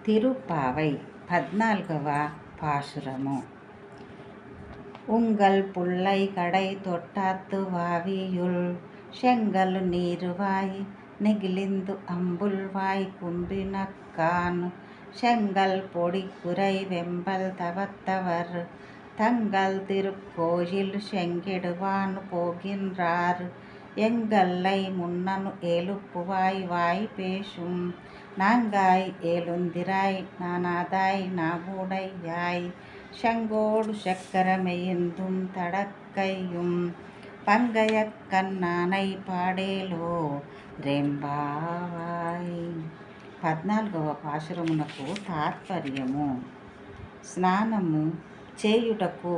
తిరుప్పావై 14వ పాశురము. உங்கள் புள்ளை கடை தொட்டாத்து வாவியுள் செங்கல் நீருவாய் நெகிழிந்து அம்புல் வாய் கும்பினக்கான் செங்கல் பொடி குறை வெம்பல் தவத்தவர் தங்கள் திருக்கோயில் செங்கிடுவான் போகின்றார் எங்கல்லை முன்னனு எழுப்புவாய் வாய் பேசும் நாங்காய் எழுந்திராய் நானாதாய் நாவுடையாய் செங்கோடு சக்கரமெய்ந்தும் தடக்கையும் பங்கைய కన్నానై పాడేలో రెంబావాయ్. 14వ పాశురమునకు తాత్పర్యము. స్నానము చేయుటకు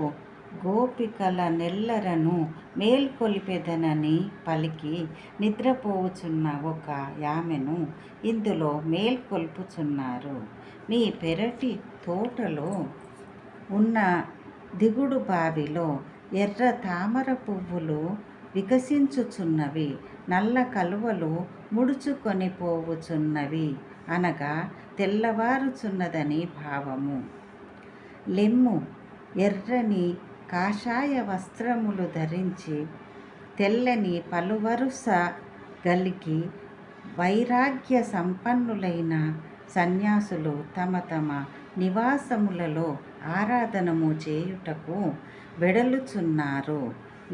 గోపికల నెల్లరను మేల్కొలిపెదనని పలికి నిద్రపోవుచున్న ఒక యామెను ఇందులో మేల్కొల్పుచున్నారు. మీ పెరటి తోటలో ఉన్న దిగుడు బావిలో ఎర్ర తామర పువ్వులు వికసించుచున్నవి, నల్ల కలువలు ముడుచుకొని పోవుచున్నవి అనగా తెల్లవారుచున్నదని భావము. లెమ్ము ఎర్రని కాషాయ వస్త్రములు ధరించి తెల్లని పలువరుస గలిగి వైరాగ్య సంపన్నులైన సన్యాసులు తమ తమ నివాసములలో ఆరాధనము చేయుటకు వెడలుచున్నారు.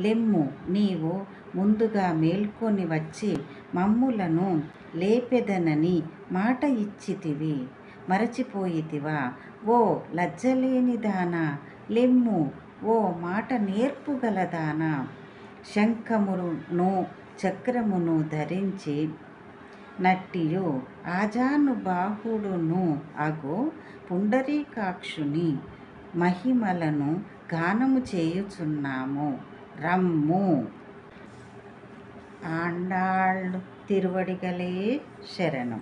లెమ్ము, నీవు ముందుగా మేల్కొని వచ్చి మమ్ములను లేపెదనని మాట ఇచ్చితివి, మరచిపోయితివా? ఓ లజ్జలేనిదానా, లెమ్ము, ఓ మాట నేర్పుగలదానా, శంఖమును చక్రమును ధరించి నట్టియు ఆజానుబాహుడును అగు పుండరీకాక్షుని మహిమలను గానము చేయుచున్నాము, రమ్ము. ఆండాళ్ తిరువడిగలే శరణం.